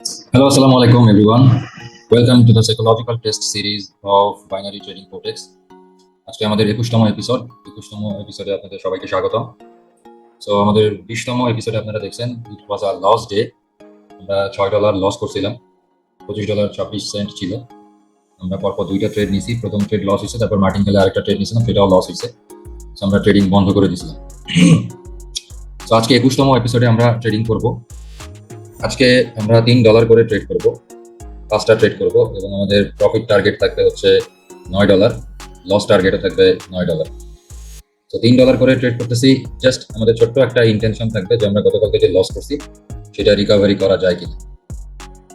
Hello, assalamu alaikum everyone. Welcome to the psychological test series of binary trading cortex. আজকে আমাদের 21তম episode. 21তম এপিসোডে আপনাদের সবাইকে স্বাগতম। সো আমাদের 20তম এপিসোডে আপনারা দেখছেন ইট ওয়াজ আ লস ডে। আমরা $6 লস করছিলাম, $25.26 ছিল। আমরা পরপর দুইটা ট্রেড নিছি, প্রথম ট্রেড লস হয়েছে, তারপর মার্টিনকেলে আরেকটা ট্রেড নিয়েছিলাম, সেটাও লস হয়েছে। সো আমরা ট্রেডিং বন্ধ করে দিয়েছিলাম। সো আজকে 21তম এপিসোডে আমরা ট্রেডিং করব। আজকে আমরা $3 করে ট্রেড করব, 5টা ট্রেড করব এবং আমাদের প্রফিট টার্গেট থাকবে হচ্ছে $9, লস টার্গেটও থাকবে $9। তো $3 করে ট্রেড করতেছি। জাস্ট আমাদের ছোট্ট একটা ইন্টেনশন থাকবে যে আমরা গতকালকে যে লস করছি সেটা রিকভারি করা যায় কিনা,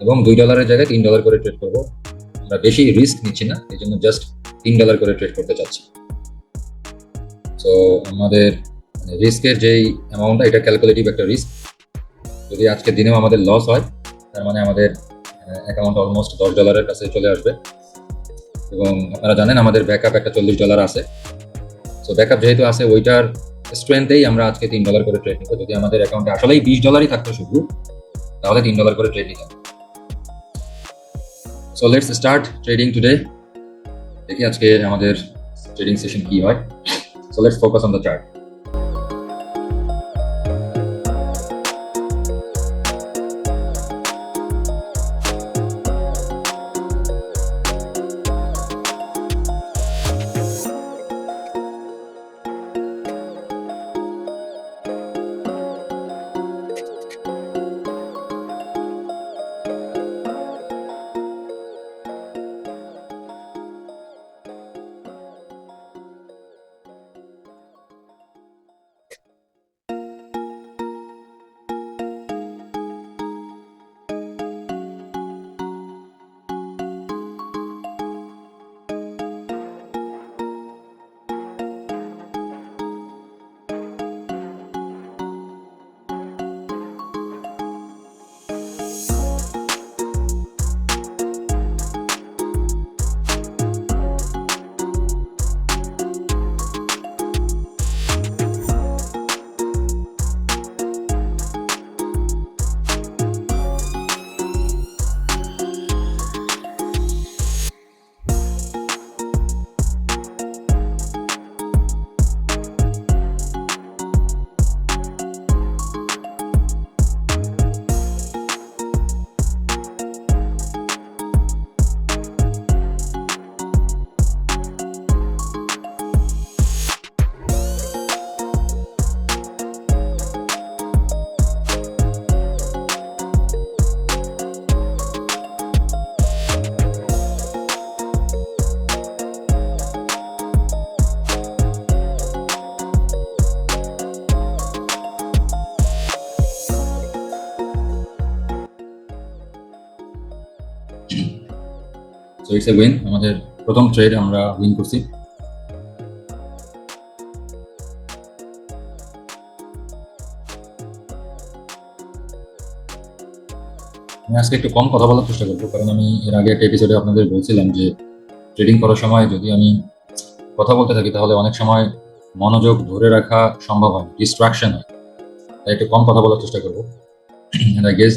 এবং $2 জায়গায় $3 করে ট্রেড করব। আমরা বেশি রিস্ক নিচ্ছি না, এই জন্য জাস্ট $3 করে ট্রেড করতে চাচ্ছি। তো আমাদের রিস্কের যেই অ্যামাউন্টটা, এটা ক্যালকুলেটিভ একটা রিস্ক। যদি আজকের দিনেও আমাদের লস হয়, তার মানে আমাদের অ্যাকাউন্ট অলমোস্ট $10 কাছে চলে আসবে। এবং আপনারা জানেন আমাদের ব্যাকআপ একটা $40 আছে। সো ব্যাকআপ যেহেতু আছে, ওইটার স্ট্রেংথেই আমরা আজকে $3 করে ট্রেড নিব। যদি আমাদের অ্যাকাউন্টে আসলেই $20 থাকতো শুধু, তাহলে $3 করে ট্রেড নিতাম। So let's start trading today. দেখি আজকে আমাদের ট্রেডিং সেশন কি হয়। So let's focus on the chart. So it's a win. আমাদের প্রথম ট্রেড আমরা উইন করছি। আমি আজকে একটু কম কথা বলার চেষ্টা করবো, কারণ আমি এর আগে একটা এপিসোডে আপনাদের বলছিলাম যে ট্রেডিং করার সময় যদি আমি কথা বলতে থাকি, তাহলে অনেক সময় মনোযোগ ধরে রাখা সম্ভব হয়, ডিস্ট্রাকশন হয়। তাই একটু কম কথা বলার চেষ্টা করবো। আই গেস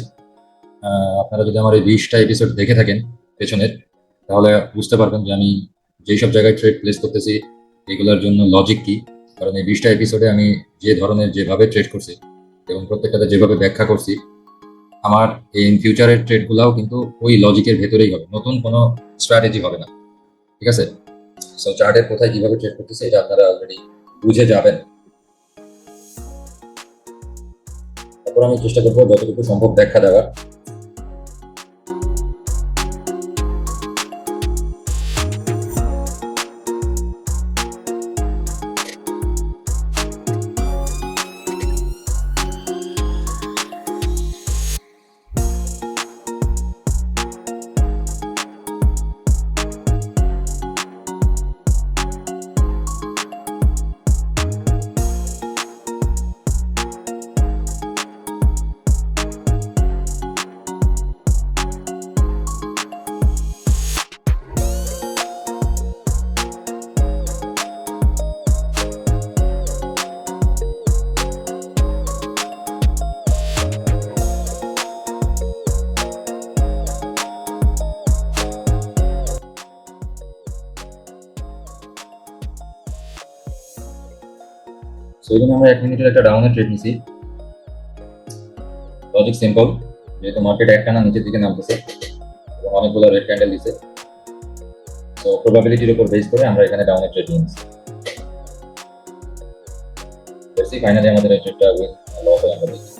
আপনারা যদি আমার এই 20টা এপিসোড দেখে থাকেন পেছনের, তাহলে বুঝতে পারবেন যে আমি যেই সব জায়গায় ট্রেড প্লেস করতেছি এগুলোর জন্য লজিক কি। কারণ এই 20টা এপিসোডে আমি যে ধরনের যেভাবে ট্রেড করছি এবং প্রত্যেকটাতে যেভাবে ব্যাখ্যা করছি, আমার ইন ফিউচারের ট্রেডগুলোও কিন্তু ওই লজিকের ভেতরেই হবে, নতুন কোনো স্ট্র্যাটেজি হবে না। ঠিক আছে? সো চার্টের কোথায় কিভাবে ট্রেড করতেছে এটা আপনারা অলরেডি বুঝে যাবেন। তারপর আমি চেষ্টা করবো যতটুকু সম্ভব ব্যাখ্যা দেওয়ার। সো এই জন্য আমরা 1 মিনিটের একটা ডাউনের ট্রেড নিছি। লজিক সিম্পল, যেহেতু মার্কেট একটানা নিচের দিকে নামতেছে এবং অনেকগুলো রেড ক্যান্ডেল দিছে, তো প্রবাবিলিটির উপর বেস করে আমরা এখানে ডাউনের ট্রেড নিয়েছি। ফাইনালি আমাদের এই ট্রেডটা লস হয় আমরা দেখি।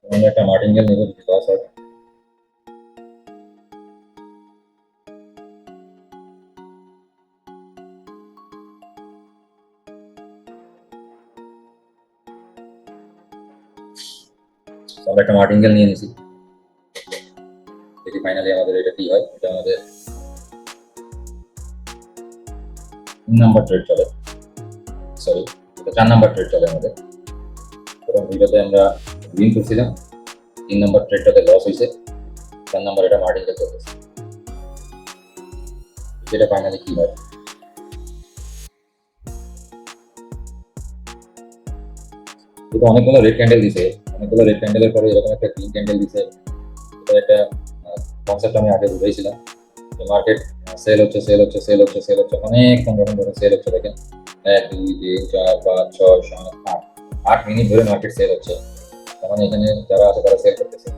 আমরা একটা মার্টিনগেল নিব যদি লস হয়। আমরা একটা মার্টিনগেল নিয়ে নিছি, দেখি ফাইনালি আমাদের এটা কি হয়। এটা আমাদের 3 নাম্বার ট্রেড চলে, সরি এটা 4 নাম্বার ট্রেড চলে আমাদের। এবং দুইটাতে আমরা উইন করছিলাম, 3 নাম্বার ট্রেডটাতে লস হয়েছে, 4 নাম্বার এটা মার্টিনগেল চলতেছে। এটা ফাইনালি কি হয়। এটা অনেকগুলো রেড ক্যান্ডেল দিছে, অনেকগুলো রেড ক্যান্ডেলের পরে এরকম একটা গ্রিন ক্যান্ডেল দিছে। এটা একটা কনসেপ্ট আমি আগে বুঝাইছিলাম যে মার্কেট সেল হচ্ছে সেল হচ্ছে সেল হচ্ছে সেল হচ্ছে অনেকক্ষণ যখন ধরে সেল হচ্ছে, দেখেন 1 2 3 4 5 6 7 8 মিনিট ধরে মার্কেট সেল হচ্ছে। তার মানে এখানে যারা আছে তারা সেল করতেছে।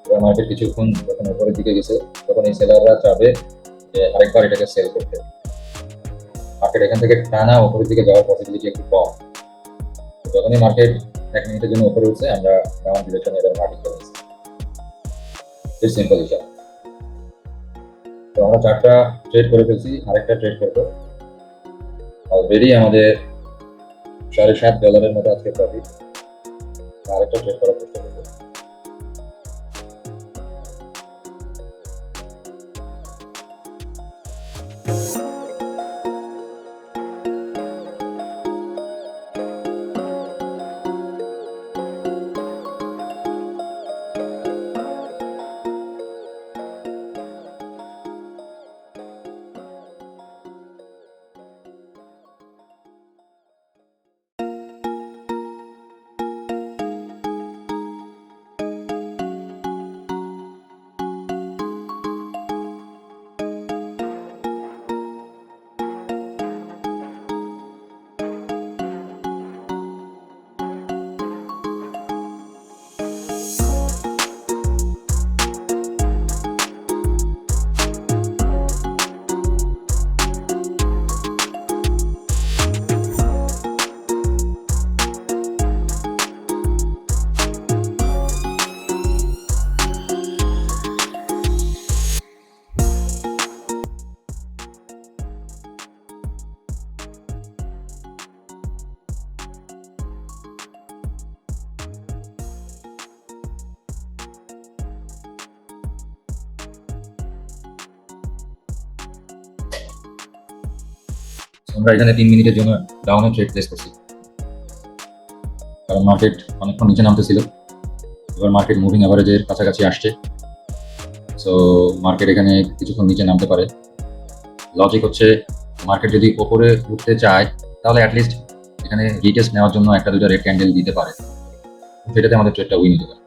এবার মার্কেট কিছুক্ষণ যখন উপরের দিকে গেছে তখন এই সেলাররা চাবে যে আরেকবার এটাকে সেল করতে। মার্কেট এখান থেকে টানা উপরের দিকে যাওয়ার পসিবিলিটি একটু কম। যখনই মার্কেট 1 মিনিটের জন্য উপরে উঠছে আমরা ডাউন ডিরেকশনে এবার মার্কেট করেছি। সিম্পল হিসাব। তো আমরা 4টা ট্রেড করে ফেলছি, আরেকটা ট্রেড করবো। অলরেডি আমাদের $7.5 মতো আজকে প্রফিট। আরেকটা ট্রেড করার চেষ্টা করবো। আমরা এখানে 3 মিনিটের জন্য ডাউনে ট্রেড প্লেস করছি, কারণ মার্কেট অনেকক্ষণ নিচে নামতেছিল। এবার মার্কেট মুভিং অ্যাভারেজের কাছাকাছি আসছে, সো মার্কেট এখানে কিছুক্ষণ নিচে নামতে পারে। লজিক হচ্ছে মার্কেট যদি ওপরে উঠতে চায় তাহলে অ্যাটলিস্ট এখানে রিটেস্ট নেওয়ার জন্য একটা দুইটা রেড ক্যান্ডেল দিতে পারে, সেটাতে আমাদের ট্রেডটা উইন হতে পারে।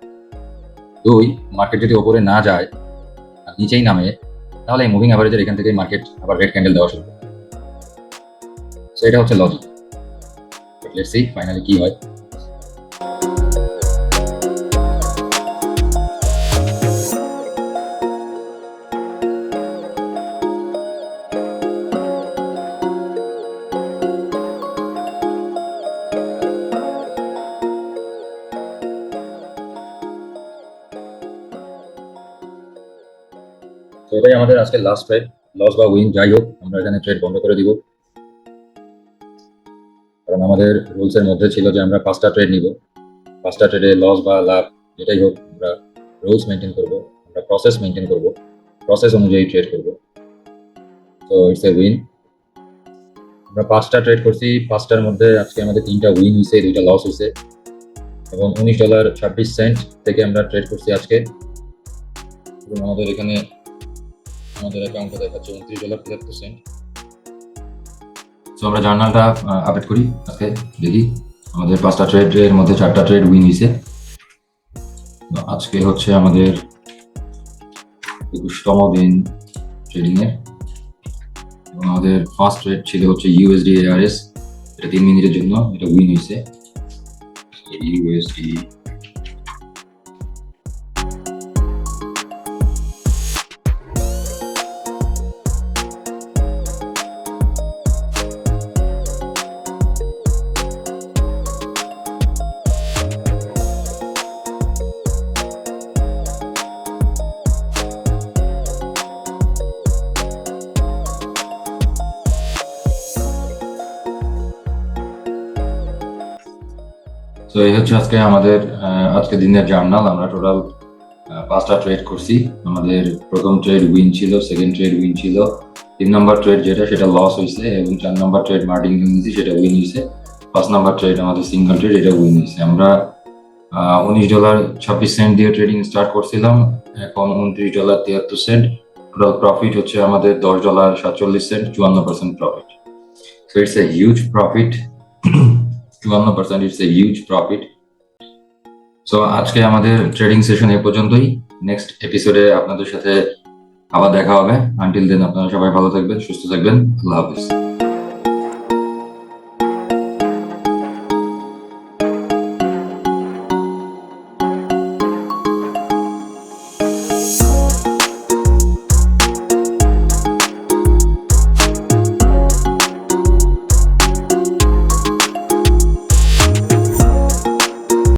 2, মার্কেট যদি ওপরে না যায় আর নিচেই নামে তাহলে এই মুভিং অ্যাভারেজের এখান থেকে মার্কেট আবার রেড ক্যান্ডেল দেওয়া শুরু করে। সো এটা হচ্ছে লজিক। লেটস সি ফাইনালি কি হয়। তো এটাই আমাদের আজকে লাস্ট ট্রেড। লস বা উইন যাই হোক, আমরা এখানে ট্রেড বন্ধ করে দিব, কারণ আমাদের রুলস এর মধ্যে ছিল যে আমরা 5টা ট্রেড নিব। 5টা ট্রেডে লস বা লাভ যেটাই হোক আমরা রুলস মেনটেন করব, আমরা প্রসেস মেনটেন করব, প্রসেস অনুযায়ী ট্রেড করব। তো ইটস এ উইন। আমরা 5টা ট্রেড করছি, 5টার মধ্যে আজকে আমাদের 3টা উইন হয়েছে, 2টা লস হয়েছে, এবং $19.26 থেকে আমরা ট্রেড করছি আজকে। এবং আমাদের এখানে আমাদের অ্যাকাউন্টে দেখাচ্ছে $29.73। সো আমরা জার্নালটা আপডেট করি আজকে। দেখি আমাদের 5টা ট্রেডের মধ্যে 4টা ট্রেড উইন হয়েছে। আজকে হচ্ছে আমাদের 21তম দিন ট্রেডিং এর, এবং আমাদের ফার্স্ট ট্রেড ছিল হচ্ছে ইউএসডি ARS। এটা 3 মিনিটের জন্য, এটা উইন হয়েছে। ইউএসডি তো এই হচ্ছে আজকে আমাদের আজকে দিনের জার্নাল। আমরা টোটাল 5টা ট্রেড করছি। আমাদের প্রথম ট্রেড উইন ছিল, সেকেন্ড ট্রেড উইন ছিল, 3 নম্বর ট্রেড যেটা সেটা লস হয়েছে, এবং 4 নম্বর ট্রেড মার্টিন নিয়েছি সেটা উইন হয়েছে। 5 নম্বর ট্রেড আমাদের সিঙ্গেল ট্রেড, এটা উইন হয়েছে। আমরা $19.26 দিয়ে ট্রেডিং স্টার্ট করছিলাম, এখন $29.73। টোটাল প্রফিট হচ্ছে আমাদের $10.47, 54% profit. So it's a huge profit, 54%, it's a huge profit. So আজকে আমাদের ট্রেডিং সেশন এ পর্যন্তই। নেক্সট এপিসোডে আপনাদের সাথে আবার দেখা হবে। আনটিল দেন আপনারা সবাই ভালো থাকবেন, সুস্থ থাকবেন। আল্লাহ হাফিজ।